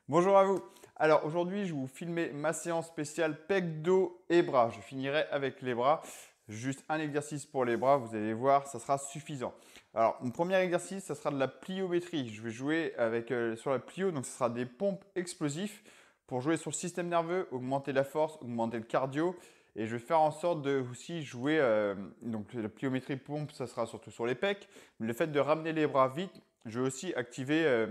Bonjour à vous. Alors aujourd'hui, je vais vous filmer ma séance spéciale pec, dos et bras. Je finirai avec les bras. Juste un exercice pour les bras, vous allez voir, ça sera suffisant. Alors, mon premier exercice, ça sera de la pliométrie. Je vais jouer avec, sur la plio, donc ce sera des pompes explosifs pour jouer sur le système nerveux, augmenter la force, augmenter le cardio. Et je vais faire en sorte de aussi jouer, donc la pliométrie pompe, ça sera surtout sur les pecs. Mais le fait de ramener les bras vite, je vais aussi activer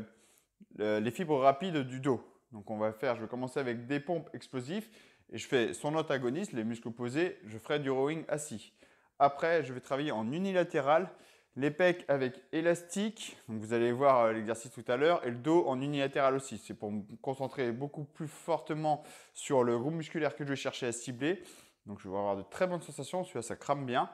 les fibres rapides du dos. Donc je vais commencer avec des pompes explosifs et je fais son antagoniste, les muscles opposés, je ferai du rowing assis. Après, je vais travailler en unilatéral, les pecs avec élastique, donc vous allez voir l'exercice tout à l'heure, et le dos en unilatéral aussi. C'est pour me concentrer beaucoup plus fortement sur le groupe musculaire que je vais chercher à cibler. Donc je vais avoir de très bonnes sensations, celui-là ça crame bien.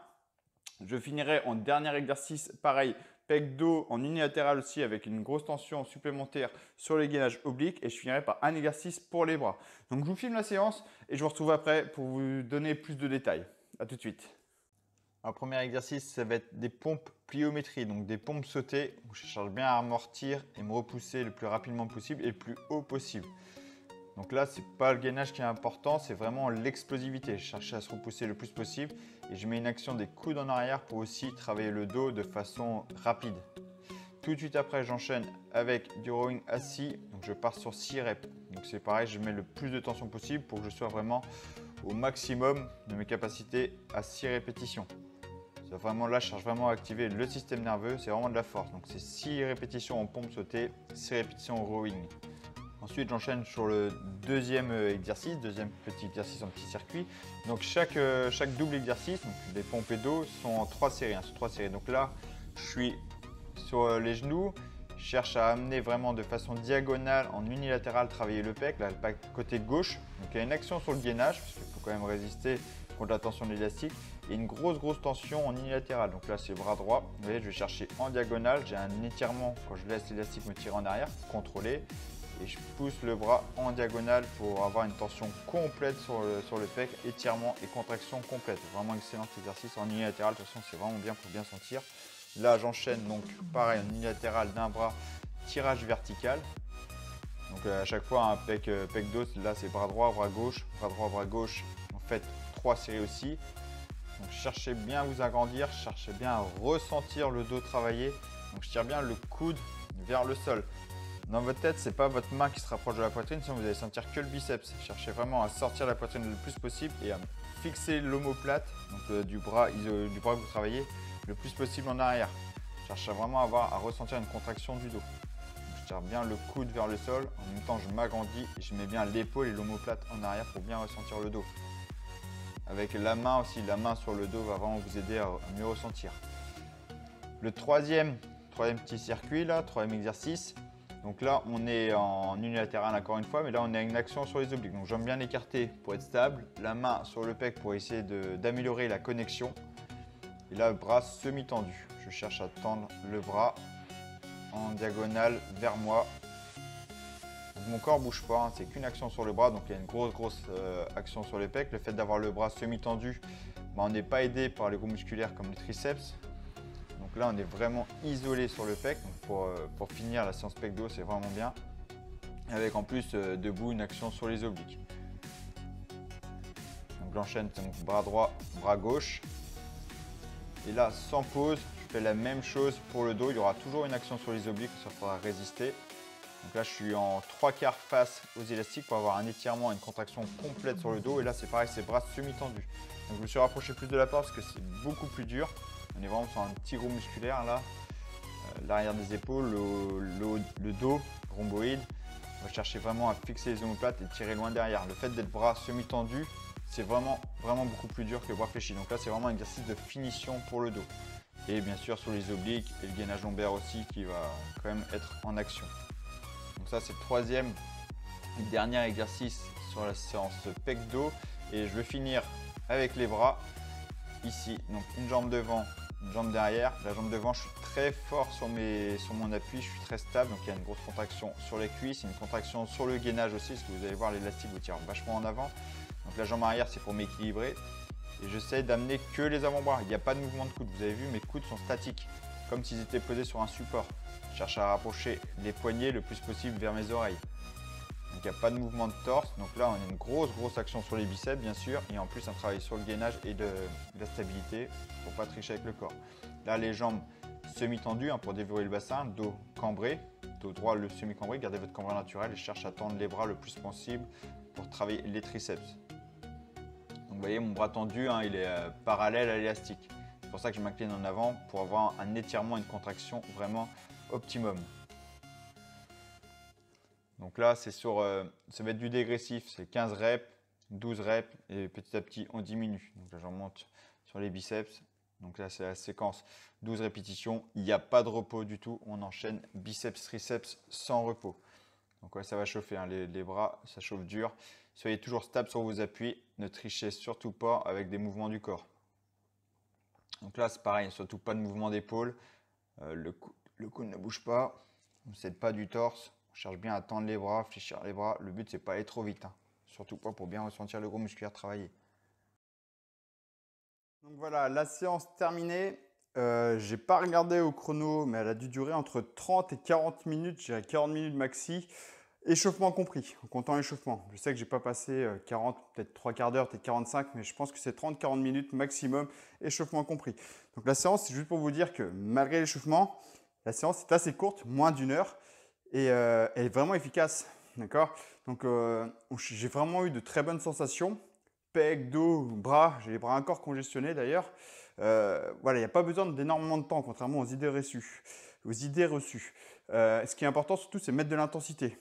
Je finirai en dernier exercice, pareil, pec dos en unilatéral aussi avec une grosse tension supplémentaire sur les gainages obliques et je finirai par un exercice pour les bras. Donc je vous filme la séance et je vous retrouve après pour vous donner plus de détails. A tout de suite. Alors, premier exercice, ça va être des pompes pliométrie, donc des pompes sautées où je cherche bien à amortir et me repousser le plus rapidement possible et le plus haut possible. Donc là, ce n'est pas le gainage qui est important, c'est vraiment l'explosivité. Je cherche à se repousser le plus possible et je mets une action des coudes en arrière pour aussi travailler le dos de façon rapide. Tout de suite après, j'enchaîne avec du rowing assis. Donc je pars sur 6 reps. Donc c'est pareil, je mets le plus de tension possible pour que je sois vraiment au maximum de mes capacités à 6 répétitions. Vraiment, là, je cherche vraiment à activer le système nerveux, c'est vraiment de la force. Donc c'est 6 répétitions en pompe sautée, 6 répétitions en rowing. Ensuite, j'enchaîne sur le deuxième exercice, deuxième petit exercice en petit circuit. Donc chaque double exercice, donc des pompes et dos, sont en 3 séries, sur 3 séries. Donc là, je suis sur les genoux, je cherche à amener vraiment de façon diagonale, en unilatéral, travailler le pec, là, le pec côté gauche. Donc il y a une action sur le gainage, parce qu'il faut quand même résister contre la tension de l'élastique. Et une grosse tension en unilatéral. Donc là, c'est le bras droit. Vous voyez, je vais chercher en diagonale. J'ai un étirement quand je laisse l'élastique me tirer en arrière, contrôler. Et je pousse le bras en diagonale pour avoir une tension complète sur le pec, étirement et contraction complète. Vraiment excellent exercice en unilatéral, de toute façon c'est vraiment bien pour bien sentir. Là j'enchaîne donc pareil en unilatéral d'un bras, tirage vertical. Donc à chaque fois un pec dos, là c'est bras droit, bras gauche, bras gauche. En fait 3 séries aussi. Donc cherchez bien à vous agrandir, cherchez bien à ressentir le dos travailler. Donc je tire bien le coude vers le sol. Dans votre tête, ce n'est pas votre main qui se rapproche de la poitrine, sinon vous allez sentir que le biceps. Cherchez vraiment à sortir la poitrine le plus possible et à fixer l'omoplate, donc du bras que vous travaillez, le plus possible en arrière. Cherchez vraiment à ressentir une contraction du dos. Donc, je tire bien le coude vers le sol, en même temps je m'agrandis et je mets bien l'épaule et l'omoplate en arrière pour bien ressentir le dos. Avec la main aussi, la main sur le dos va vraiment vous aider à mieux ressentir. Le troisième petit circuit, là, troisième exercice. Donc là, on est en unilatéral encore une fois, mais là, on a une action sur les obliques. Donc j'aime bien écarter pour être stable, la main sur le pec pour essayer d'améliorer la connexion. Et là, le bras semi-tendu. Je cherche à tendre le bras en diagonale vers moi. Donc, mon corps ne bouge pas, hein, c'est qu'une action sur le bras, donc il y a une grosse action sur les pecs. Le fait d'avoir le bras semi-tendu, on n'est pas aidé par les groupes musculaires comme les triceps. Donc là, on est vraiment isolé sur le pec. Donc pour finir la séance pec dos, c'est vraiment bien. Avec en plus debout une action sur les obliques. Donc j'enchaîne bras droit, bras gauche. Et là, sans pause, je fais la même chose pour le dos. Il y aura toujours une action sur les obliques, ça faudra résister. Donc là, je suis en 3/4 face aux élastiques pour avoir un étirement et une contraction complète sur le dos. Et là, c'est pareil, c'est bras semi-tendus. Donc je me suis rapproché plus de la porte parce que c'est beaucoup plus dur. On est vraiment sur un petit groupe musculaire là, l'arrière des épaules, le dos, rhomboïde. On va chercher vraiment à fixer les omoplates et tirer loin derrière. Le fait d'être bras semi-tendu, c'est vraiment beaucoup plus dur que le bras fléchi. Donc là, c'est vraiment un exercice de finition pour le dos. Et bien sûr sur les obliques et le gainage lombaire aussi qui va quand même être en action. Donc ça, c'est le troisième et dernier exercice sur la séance pec dos. Et je vais finir avec les bras. Ici, donc une jambe devant, une jambe derrière. La jambe devant, je suis très fort sur mon appui, je suis très stable. Donc il y a une grosse contraction sur les cuisses, une contraction sur le gainage aussi, parce que vous allez voir l'élastique vous tire vachement en avant. Donc la jambe arrière, c'est pour m'équilibrer. Et j'essaie d'amener que les avant-bras. Il n'y a pas de mouvement de coude. Vous avez vu, mes coudes sont statiques, comme s'ils étaient posés sur un support. Je cherche à rapprocher les poignets le plus possible vers mes oreilles. Donc il n'y a pas de mouvement de torse. Donc là, on a une grosse action sur les biceps, bien sûr. Et en plus, un travail sur le gainage et de la stabilité pour ne pas tricher avec le corps. Là, les jambes semi-tendues pour déverrouiller le bassin, dos cambré, dos droit, le semi-cambré. Gardez votre cambré naturel et cherchez à tendre les bras le plus possible pour travailler les triceps. Donc vous voyez, mon bras tendu, il est parallèle à l'élastique. C'est pour ça que je m'incline en avant pour avoir un étirement, une contraction vraiment optimum. Donc là, c'est ça va être du dégressif, c'est 15 reps, 12 reps et petit à petit, on diminue. Donc là, j'en monte sur les biceps. Donc là, c'est la séquence 12 répétitions. Il n'y a pas de repos du tout. On enchaîne biceps, triceps sans repos. Donc ouais, ça va chauffer, les bras, ça chauffe dur. Soyez toujours stable sur vos appuis. Ne trichez surtout pas avec des mouvements du corps. Donc là, c'est pareil, surtout pas de mouvement d'épaule. Le coude ne bouge pas. On ne cède pas du torse. On cherche bien à tendre les bras, fléchir les bras. Le but, c'est pas aller trop vite. Surtout pas pour bien ressentir le gros musculaire travailler. Donc voilà, la séance terminée. J'ai pas regardé au chrono, mais elle a dû durer entre 30 et 40 minutes. J'ai 40 minutes maxi. Échauffement compris, en comptant l'échauffement. Je sais que j'ai pas passé 40, peut-être 3 quarts d'heure, peut-être 45, mais je pense que c'est 30-40 minutes maximum, échauffement compris. Donc la séance, c'est juste pour vous dire que malgré l'échauffement, la séance est assez courte, moins d'une heure, et elle est vraiment efficace. D'accord? Donc j'ai vraiment eu de très bonnes sensations. Pec, dos, bras, j'ai les bras encore congestionnés d'ailleurs. Voilà, il n'y a pas besoin d'énormément de temps, contrairement aux idées reçues. Ce qui est important surtout, c'est mettre de l'intensité.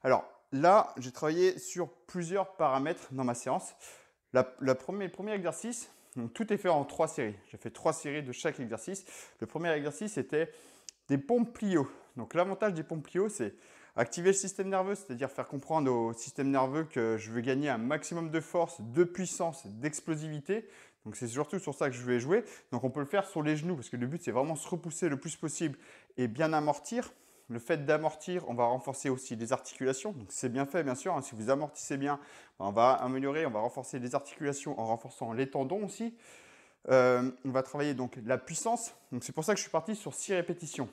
Alors là, j'ai travaillé sur plusieurs paramètres dans ma séance. Le premier exercice, donc tout est fait en 3 séries. J'ai fait 3 séries de chaque exercice. Le premier exercice était des pompes plio. Donc l'avantage des pompes plio, c'est activer le système nerveux, c'est-à-dire faire comprendre au système nerveux que je veux gagner un maximum de force, de puissance, d'explosivité. Donc c'est surtout sur ça que je vais jouer. Donc on peut le faire sur les genoux parce que le but c'est vraiment se repousser le plus possible et bien amortir. Le fait d'amortir, on va renforcer aussi les articulations. Donc c'est bien fait bien sûr. Si vous amortissez bien, on va améliorer, on va renforcer les articulations en renforçant les tendons aussi. On va travailler donc la puissance. Donc c'est pour ça que je suis parti sur 6 répétitions.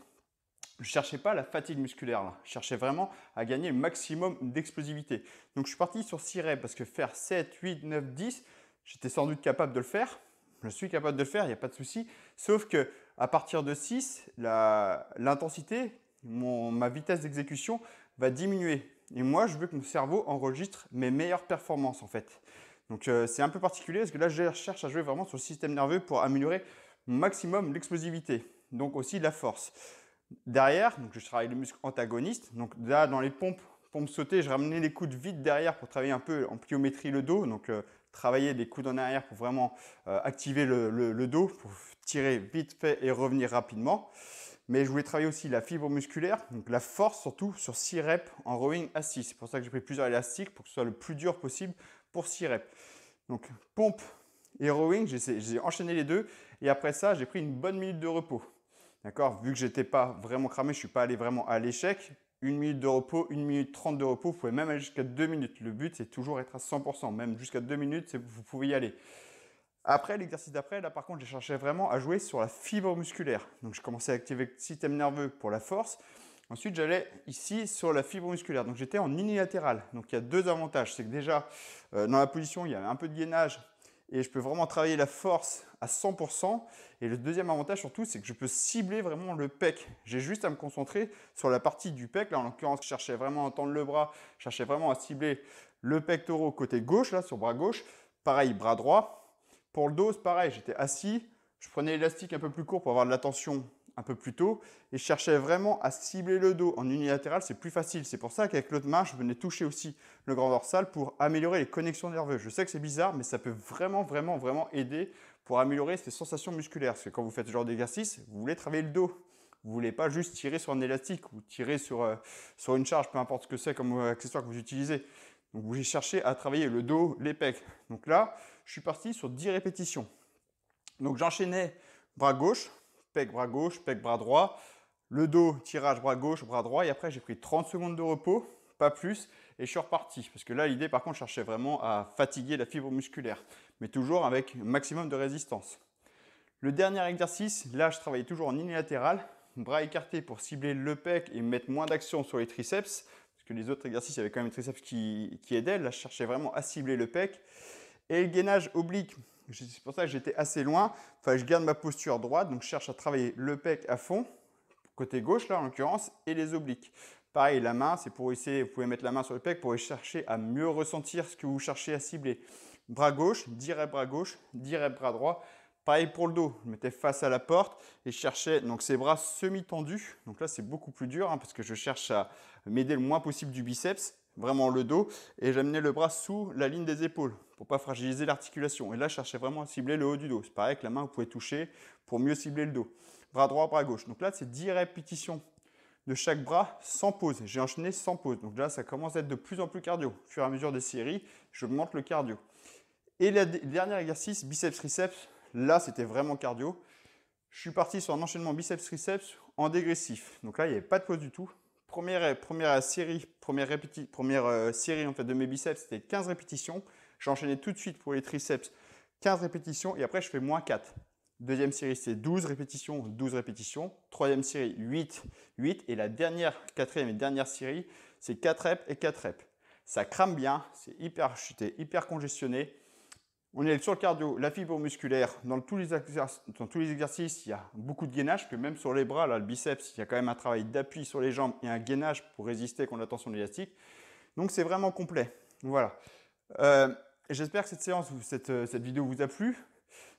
Je ne cherchais pas la fatigue musculaire là. Je cherchais vraiment à gagner le maximum d'explosivité. Donc je suis parti sur 6 reps parce que faire 7, 8, 9, 10, j'étais sans doute capable de le faire. Je suis capable de le faire, il n'y a pas de souci. Sauf que à partir de 6, l'intensité, ma vitesse d'exécution va diminuer. Et moi, je veux que mon cerveau enregistre mes meilleures performances en fait. Donc c'est un peu particulier parce que là, je cherche à jouer vraiment sur le système nerveux pour améliorer au maximum l'explosivité. Donc aussi la force. Derrière, donc je travaille les muscles antagonistes. Donc là, dans les pompes sautées, je ramenais les coudes vite derrière pour travailler un peu en pliométrie le dos. Donc travailler les coudes en arrière pour vraiment activer le dos, pour tirer vite fait et revenir rapidement. Mais je voulais travailler aussi la fibre musculaire, donc la force surtout sur 6 reps en rowing assis. C'est pour ça que j'ai pris plusieurs élastiques pour que ce soit le plus dur possible pour 6 reps. Donc pompe et rowing, j'ai enchaîné les deux. Et après ça, j'ai pris une bonne minute de repos. D'accord? Vu que j'étais pas vraiment cramé, je suis pas allé vraiment à l'échec. 1 minute de repos, 1 minute 30 de repos, vous pouvez même aller jusqu'à 2 minutes. Le but, c'est toujours être à 100%. Même jusqu'à 2 minutes, vous pouvez y aller. Après, l'exercice d'après, là par contre, j'ai cherché vraiment à jouer sur la fibre musculaire. Donc, je commençais à activer le système nerveux pour la force. Ensuite, j'allais ici sur la fibre musculaire. Donc, j'étais en unilatéral. Donc, il y a 2 avantages. C'est que déjà, dans la position, il y a un peu de gainage et je peux vraiment travailler la force à 100%. Et le deuxième avantage surtout, c'est que je peux cibler vraiment le pec. J'ai juste à me concentrer sur la partie du pec. Là, en l'occurrence, je cherchais vraiment à tendre le bras. Je cherchais vraiment à cibler le pectoral côté gauche, là, sur bras gauche. Pareil, bras droit. Pour le dos, c'est pareil. J'étais assis. Je prenais l'élastique un peu plus court pour avoir de la tension un peu plus tôt. Et je cherchais vraiment à cibler le dos. En unilatéral, c'est plus facile. C'est pour ça qu'avec l'autre main, je venais toucher aussi le grand dorsal pour améliorer les connexions nerveuses. Je sais que c'est bizarre, mais ça peut vraiment aider pour améliorer ces sensations musculaires. Parce que quand vous faites ce genre d'exercice, vous voulez travailler le dos. Vous ne voulez pas juste tirer sur un élastique ou tirer sur une charge, peu importe ce que c'est comme accessoire que vous utilisez. Donc vous cherchez à travailler le dos, les pecs. Donc là, je suis parti sur 10 répétitions. Donc j'enchaînais bras gauche, pec bras droit, le dos, tirage bras gauche, bras droit. Et après, j'ai pris 30 secondes de repos, pas plus, et je suis reparti. Parce que là, l'idée, par contre, je cherchais vraiment à fatiguer la fibre musculaire, mais toujours avec un maximum de résistance. Le dernier exercice, là, je travaillais toujours en unilatéral, bras écartés pour cibler le pec et mettre moins d'action sur les triceps. Parce puisque les autres exercices, il y avait quand même le triceps qui aidait. Là, je cherchais vraiment à cibler le pec. Et le gainage oblique, c'est pour ça que j'étais assez loin. Enfin, je garde ma posture droite, donc je cherche à travailler le pec à fond, côté gauche là en l'occurrence, et les obliques. Pareil, la main, c'est pour essayer, vous pouvez mettre la main sur le pec pour chercher à mieux ressentir ce que vous cherchez à cibler. Bras gauche, 10 reps bras gauche, 10 reps bras droit. Pareil pour le dos, je me mettais face à la porte et je cherchais donc ces bras semi-tendus. Donc là, c'est beaucoup plus dur parce que je cherche à m'aider le moins possible du biceps, vraiment le dos, et j'amenais le bras sous la ligne des épaules pour ne pas fragiliser l'articulation. Et là, je cherchais vraiment à cibler le haut du dos. C'est pareil que la main, vous pouvez toucher pour mieux cibler le dos. Bras droit, bras gauche. Donc là, c'est 10 répétitions de chaque bras sans pause. J'ai enchaîné sans pause. Donc là, ça commence à être de plus en plus cardio. Au fur et à mesure des séries, j'augmente le cardio. Et le dernier exercice, biceps-triceps, là, c'était vraiment cardio. Je suis parti sur un enchaînement biceps-triceps en dégressif. Donc là, il n'y avait pas de pause du tout. Première série en fait, de mes biceps, c'était 15 répétitions. J'ai enchaîné tout de suite pour les triceps, 15 répétitions. Et après, je fais moins 4. Deuxième série, c'est 12 répétitions, 12 répétitions. Troisième série, 8, 8. Et la quatrième et dernière série, c'est 4 reps et 4 reps. Ça crame bien, j'étais hyper congestionné. On est sur le cardio, la fibre musculaire. Dans tous les exercices, il y a beaucoup de gainage, que même sur les bras, là, le biceps, il y a quand même un travail d'appui sur les jambes et un gainage pour résister contre la tension de l'élastique. Donc, c'est vraiment complet. Voilà. J'espère que cette vidéo vous a plu.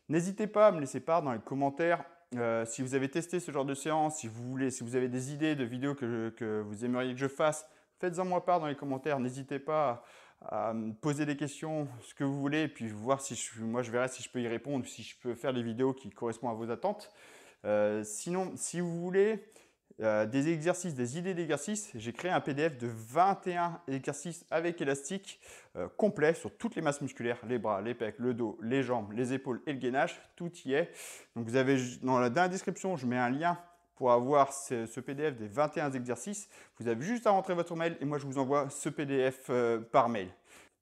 N'hésitez pas à me laisser part dans les commentaires si vous avez testé ce genre de séance, si vous avez des idées de vidéos que vous aimeriez que je fasse, faites-en moi part dans les commentaires. N'hésitez pas à me poser des questions, ce que vous voulez, et puis voir si moi je verrai si je peux y répondre, si je peux faire des vidéos qui correspondent à vos attentes. Sinon, si vous voulez des exercices, des idées d'exercices, j'ai créé un PDF de 21 exercices avec élastique complet sur toutes les masses musculaires, les bras, les pecs, le dos, les jambes, les épaules et le gainage, tout y est. Donc vous avez dans la description, je mets un lien pour avoir ce PDF des 21 exercices. Vous avez juste à rentrer votre mail et moi je vous envoie ce PDF par mail.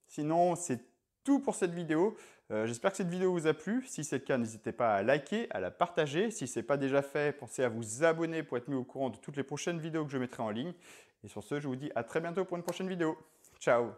Sinon, c'est tout pour cette vidéo. J'espère que cette vidéo vous a plu. Si c'est le cas, n'hésitez pas à liker, à la partager. Si ce n'est pas déjà fait, pensez à vous abonner pour être mis au courant de toutes les prochaines vidéos que je mettrai en ligne. Et sur ce, je vous dis à très bientôt pour une prochaine vidéo. Ciao!